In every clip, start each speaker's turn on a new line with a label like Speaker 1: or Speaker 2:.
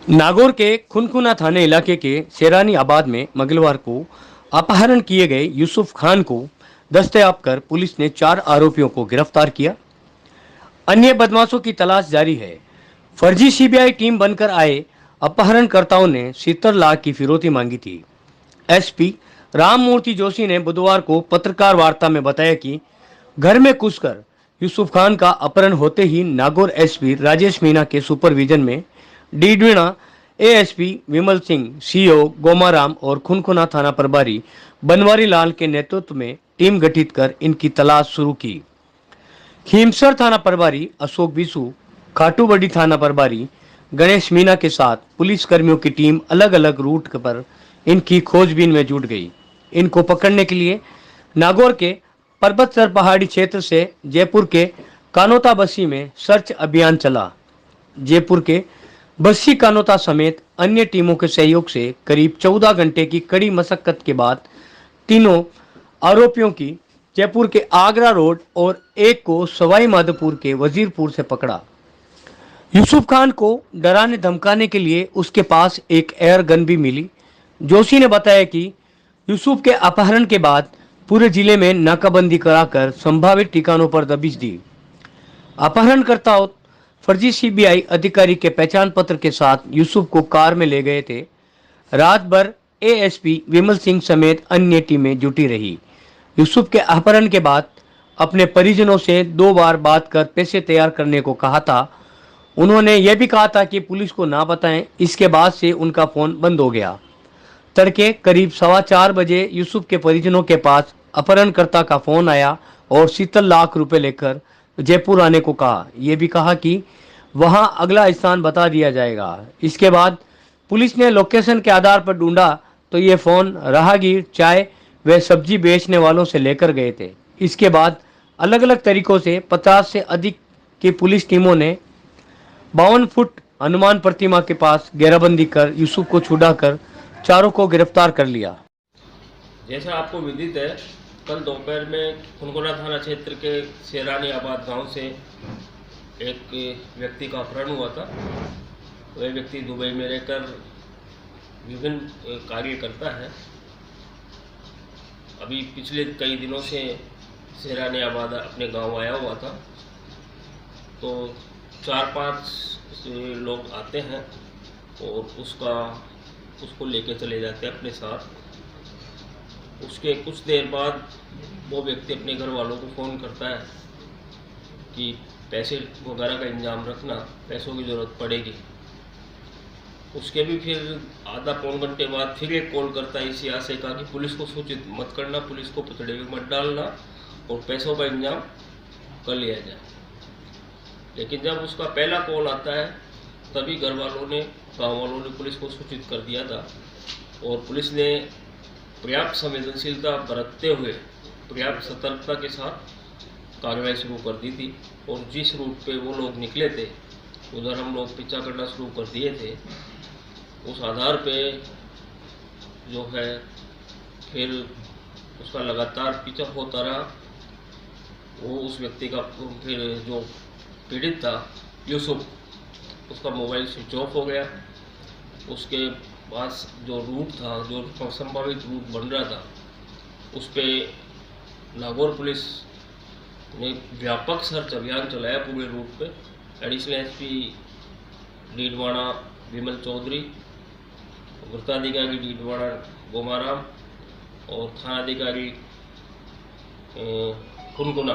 Speaker 1: नागौर के खुनखुना थाने इलाके के शेरानी आबाद में मंगलवार को अपहरण किए गए यूसुफ खान को दस्तयाब कर पुलिस ने 4 आरोपियों को गिरफ्तार किया। अन्य बदमाशों की तलाश जारी है। फर्जी सीबीआई टीम बनकर आए अपहरणकर्ताओं ने 70 लाख की फिरौती मांगी थी। एसपी राममूर्ति जोशी ने बुधवार को पत्रकार वार्ता में बताया कि घर में घुसकर यूसुफ खान का अपहरण होते ही नागौर एसपी राजेश मीणा के सुपरविजन में डीडवीणा एएसपी विमल सिंह, सीओ गोमाराम और खुनखुना थाना प्रभारी बनवारी लाल के नेतृत्व में टीम गठित कर इनकी तलाश शुरू की। खीमसर थाना प्रभारी अशोक बिसु, खाटूबड़ी थाना प्रभारी गणेश मीणा के साथ पुलिस कर्मियों की टीम अलग अलग रूट पर इनकी खोजबीन में जुट गई। इनको पकड़ने के लिए नागौर के पर्वतसर पहाड़ी क्षेत्र से जयपुर के कानोता बस्सी में सर्च अभियान चला। जयपुर के बस्सी कानोता समेत अन्य टीमों के सहयोग से करीब 14 घंटे की कड़ी मशक्कत के बाद तीनों आरोपियों की जयपुर के आगरा रोड और एक को सवाई माधोपुर के वजीरपुर से पकड़ा। यूसुफ खान को डराने धमकाने के लिए उसके पास एक एयर गन भी मिली। जोशी ने बताया कि यूसुफ के अपहरण के बाद पूरे जिले में नाकाबंदी कराकर संभावित ठिकानों पर दबिश दी। अपहरणकर्ताओं फर्जी सीबीआई अधिकारी के पहचान पत्र के साथ यूसुफ को कार में ले गए थे। रात भर एएसपी विमल सिंह समेत अन्य टीमें जुटी रही। यूसुफ के अपहरण के बाद अपने परिजनों से 2 बार बात कर पैसे तैयार करने को कहा था। उन्होंने यह भी कहा था कि पुलिस को ना बताएं। इसके बाद से उनका फोन बंद हो गया। तड़के करीब 4:15 बजे यूसुफ के परिजनों के पास अपहरणकर्ता का फोन आया और 70 लाख रुपए लेकर जयपुर आने को कहा। यह भी कहा कि वहां अगला स्थान बता दिया जाएगा। इसके बाद पुलिस ने लोकेशन के आधार पर ढूंढा तो ये फोन राहगीर, चाय व सब्जी बेचने वालों से लेकर गए थे। इसके बाद अलग अलग तरीकों से 50 से अधिक की पुलिस टीमों ने 52 फुट हनुमान प्रतिमा के पास घेराबंदी कर यूसुफ को छुड़ाकर चारों को गिरफ्तार कर लिया।
Speaker 2: जैसा आपको विदित है, कल दोपहर में खुनखुना थाना क्षेत्र के शेरानी आबाद गांव से एक व्यक्ति का अपहरण हुआ था। वह व्यक्ति दुबई में रहकर विभिन्न कार्य करता है। अभी पिछले कई दिनों से शेरानी आबाद अपने गांव आया हुआ था। तो 4-5 लोग आते हैं और उसको लेके चले जाते हैं अपने साथ। उसके कुछ देर बाद वो व्यक्ति अपने घर वालों को फ़ोन करता है कि पैसे वगैरह का इंतजाम रखना, पैसों की ज़रूरत पड़ेगी। उसके भी फिर आधा पौन घंटे बाद फिर एक कॉल करता है इसी आशय का कि पुलिस को सूचित मत करना, पुलिस को पकड़े में मत डालना और पैसों का इंतजाम कर लिया जाए। लेकिन जब उसका पहला कॉल आता है तभी घर वालों ने, गाँव वालों ने पुलिस को सूचित कर दिया था और पुलिस ने पर्याप्त संवेदनशीलता बरतते हुए पर्याप्त सतर्कता के साथ कार्रवाई शुरू कर दी थी। और जिस रूट पे वो लोग निकले थे उधर हम लोग पीछा करना शुरू कर दिए थे। उस आधार पे जो है फिर उसका लगातार पीछा होता रहा। वो उस व्यक्ति का फिर जो पीड़ित था यूसुफ, उसका मोबाइल स्विच ऑफ हो गया। उसके पास जो रूट था, जो संभावित रूट बन रहा था, उस पर नागौर पुलिस ने व्यापक सर्च अभियान चलाया पूरे रूट पे। एडिशनल एसपी डीडवाड़ा विमल चौधरी, वृत्ताधिकारी डीडवाड़ा गोमाराम और थानाधिकारी खुनखुना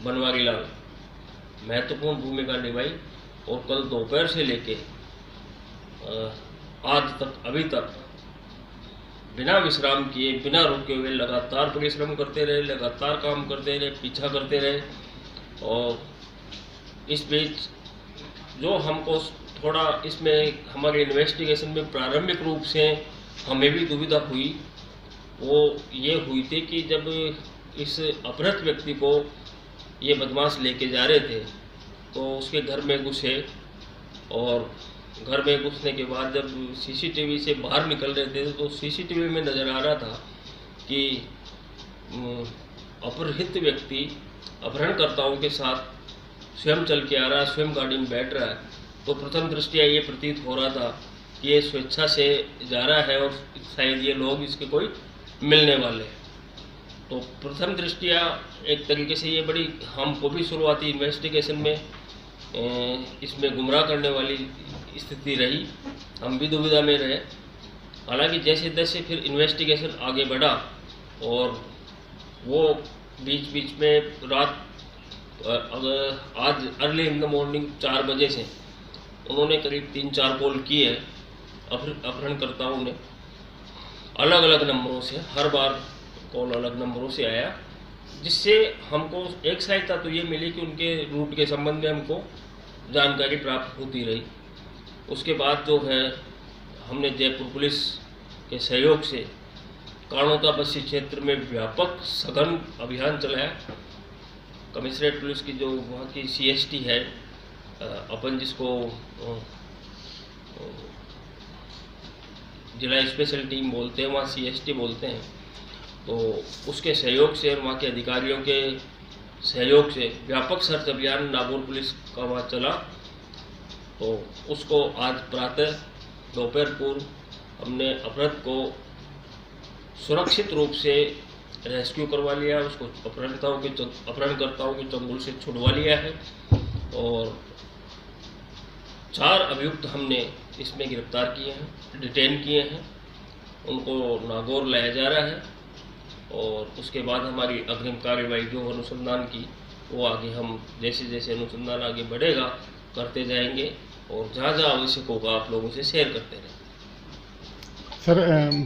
Speaker 2: बनवारी लाल महत्वपूर्ण भूमिका निभाई। और कल दोपहर से लेके आज तक, अभी तक बिना विश्राम किए, बिना रुके हुए लगातार परिश्रम करते रहे, लगातार काम करते रहे, पीछा करते रहे। और इस बीच जो हमको थोड़ा इसमें हमारे इन्वेस्टिगेशन में प्रारंभिक रूप से हमें भी दुविधा हुई, वो ये हुई थी कि जब इस अपहृत व्यक्ति को ये बदमाश लेके जा रहे थे तो उसके घर में घुसे और घर में घुसने के बाद जब सीसीटीवी से बाहर निकल रहे थे तो सीसीटीवी में नज़र आ रहा था कि अपहृत व्यक्ति अपहरणकर्ताओं के साथ स्वयं चल के आ रहा है, स्वयं गाड़ी में बैठ रहा है तो प्रथम दृष्टया ये प्रतीत हो रहा था कि ये स्वेच्छा से जा रहा है और शायद ये लोग इसके कोई मिलने वाले हैं। तो प्रथम दृष्टया एक तरीके से ये बड़ी हमको भी शुरुआती इन्वेस्टिगेशन में इसमें गुमराह करने वाली स्थिति रही, हम भी दुविधा में रहे। हालांकि जैसे जैसे फिर इन्वेस्टिगेशन आगे बढ़ा और वो बीच बीच में रात आज अर्ली इन द मॉर्निंग 4 बजे से उन्होंने करीब 3-4 कॉल किए अपहरणकर्ताओं ने, अलग अलग नंबरों से, हर बार कॉल अलग नंबरों से आया, जिससे हमको एक सहायता तो ये मिली कि उनके रूट के संबंध में हमको जानकारी प्राप्त होती रही। उसके बाद जो है हमने जयपुर पुलिस के सहयोग से कानोता बस्ती क्षेत्र में व्यापक सघन अभियान चलाया। कमिश्नरेट पुलिस की जो वहाँ की CST है, अपन जिसको जिला स्पेशल टीम बोलते हैं, वहाँ CST बोलते हैं, तो उसके सहयोग से और वहाँ के अधिकारियों के सहयोग से व्यापक सर्च अभियान नागौर पुलिस का वहाँ चला। तो उसको आज प्रातः दोपहर पूर्व हमने अपराध को सुरक्षित रूप से रेस्क्यू करवा लिया, उसको अपहरणकर्ताओं के चंगुल से छुड़वा लिया है और 4 अभियुक्त हमने इसमें गिरफ्तार किए हैं, डिटेन किए हैं, उनको नागौर लाया जा रहा है और उसके बाद हमारी अग्रिम कार्यवाही जो अनुसंधान की वो आगे हम जैसे जैसे अनुसंधान आगे बढ़ेगा करते जाएंगे और जहाँ जहाँ आवश्यक होगा आप लोगों से शेयर करते रहेंगे।
Speaker 3: सर,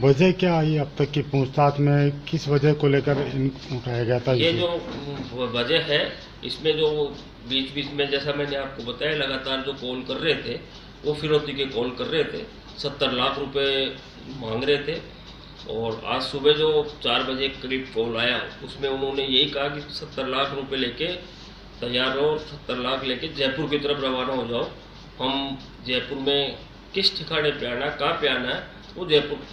Speaker 3: वजह क्या आई अब तक की पूछताछ में, किस वजह को लेकर उठाया गया था?
Speaker 2: ये जो वजह है इसमें जो बीच बीच में जैसा मैंने आपको बताया लगातार जो कॉल कर रहे थे वो फिरौती के कॉल कर रहे थे, 70 लाख रुपए मांग रहे थे और आज सुबह जो 4 बजे करीब कॉल आया उसमें उन्होंने यही कहा कि 70 लाख रुपए लेके तैयार रहो और 70 लाख लेके जयपुर की तरफ रवाना हो जाओ, हम जयपुर में किस ठिकाने पे आना, कहाँ पे आना है वो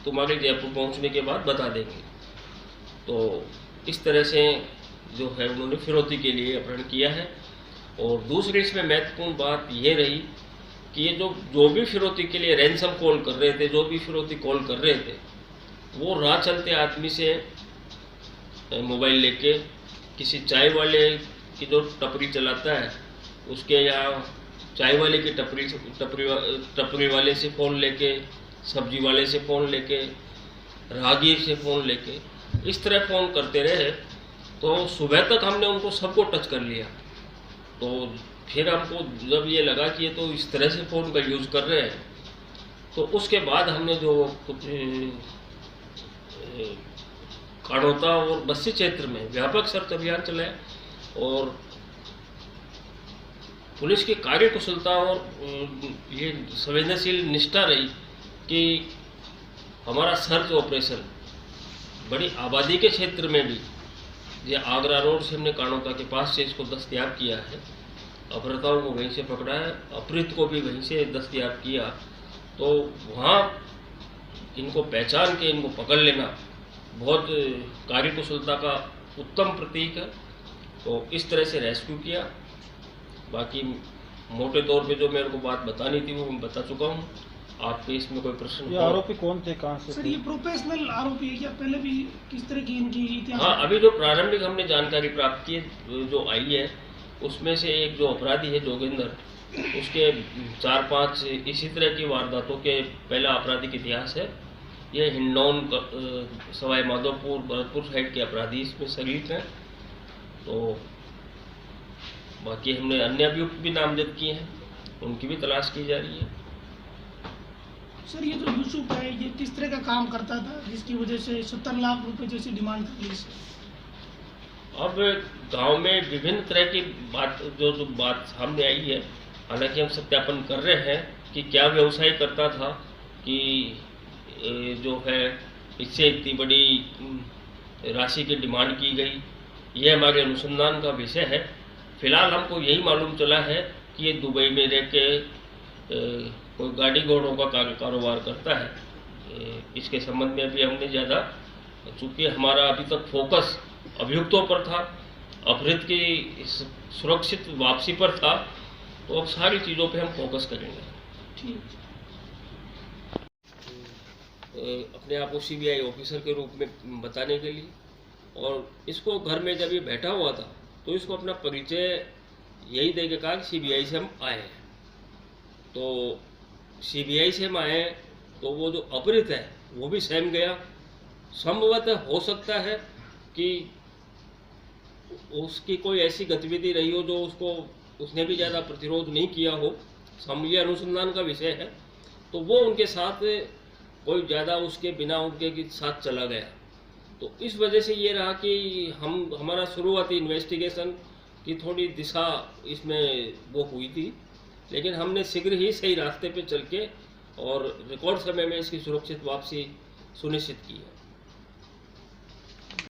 Speaker 2: तुम्हारे जयपुर पहुंचने के बाद बता देंगे। तो इस तरह से जो है उन्होंने फिरौती के लिए अपहरण किया है। और दूसरी इसमें महत्वपूर्ण बात ये रही कि ये जो भी फिरौती के लिए रैंसम कॉल कर रहे थे, जो भी फिरौती कॉल कर रहे थे, वो राह चलते आदमी से मोबाइल लेके किसी चाय वाले की जो टपरी चलाता है उसके यहाँ चाय वाले की टपरी वाले से फ़ोन लेके, सब्जी वाले से फ़ोन लेके, राहगीर से फ़ोन लेके, इस तरह फ़ोन करते रहे। तो सुबह तक हमने उनको सबको टच कर लिया। तो फिर हमको जब ये लगा कि ये तो इस तरह से फ़ोन का यूज़ कर रहे हैं, तो उसके बाद हमने जो कुछ कानोता और बस्ती क्षेत्र में व्यापक सर्च अभियान चलाया और पुलिस की कार्यकुशलता और ये संवेदनशील निष्ठा रही कि हमारा सर्च ऑपरेशन बड़ी आबादी के क्षेत्र में भी, ये आगरा रोड से हमने कानोता के पास से इसको दस्तयाब किया है, अपहृताओं को वहीं से पकड़ा है, अपहृत को भी वहीं से दस्तयाब किया। तो वहाँ इनको पहचान के इनको पकड़ लेना बहुत कार्यकुशलता का उत्तम प्रतीक है। तो इस तरह से रेस्क्यू किया। बाकी मोटे तौर पे जो मेरे को बात बतानी थी वो मैं बता चुका हूँ। आपके इसमें कोई प्रश्न?
Speaker 4: ये आरोपी कौन थे, कहाँ से?
Speaker 5: सर, ये प्रोफेशनल आरोपी है क्या? पहले भी किस तरह की इनकी इतिहास?
Speaker 2: हाँ, अभी जो प्रारंभिक हमने जानकारी प्राप्त की जो आई है उसमें से एक जो अपराधी है जोगिंदर, उसके 4-5 इसी तरह की वारदातों के पहला आपराधिक इतिहास है। ये हिंडौन, सवाई माधोपुर, भरतपुर साइड के अपराधी इसमें संलिप्त हैं। तो बाकी हमने अन्य अभियुक्त भी नामजद किए हैं, उनकी भी तलाश की जा रही है।
Speaker 5: सर, ये जो यूसुफ है ये किस तरह का काम करता था जिसकी वजह से 70 लाख रुपए जैसी डिमांड कर ली?
Speaker 2: अब गांव में विभिन्न तरह की बात जो बात सामने आई है, हालांकि हम सत्यापन कर रहे हैं कि क्या व्यवसाय करता था कि जो है इससे इतनी बड़ी राशि की डिमांड की गई, ये हमारे अनुसंधान का विषय है। फिलहाल हमको यही मालूम चला है कि ये दुबई में रह के कोई गाड़ी घोड़ों का कारोबार करता है। इसके संबंध में अभी हमने ज़्यादा, चूँकि हमारा अभी तक फोकस अभियुक्तों पर था, अपहृत की सुरक्षित वापसी पर था, तो अब सारी चीज़ों पे हम फोकस करेंगे।
Speaker 5: ठीक।
Speaker 2: अपने आप को सीबीआई ऑफिसर के रूप में बताने के लिए, और इसको घर में जब ये बैठा हुआ था तो इसको अपना परिचय यही दे के कहा कि सीबीआई से हम आए हैं। तो सीबीआई से हम आए हैं तो वो जो अपहृत है वो भी सहम गया। संभवतः हो सकता है कि उसकी कोई ऐसी गतिविधि रही हो जो उसने भी ज़्यादा प्रतिरोध नहीं किया हो, ये अनुसंधान का विषय है। तो वो उनके साथ कोई ज़्यादा उसके बिना उनके साथ चला गया। तो इस वजह से ये रहा कि हमारा शुरुआती इन्वेस्टिगेशन की थोड़ी दिशा इसमें वो हुई थी, लेकिन हमने शीघ्र ही सही रास्ते पे चल के और रिकॉर्ड समय में इसकी सुरक्षित वापसी सुनिश्चित की है।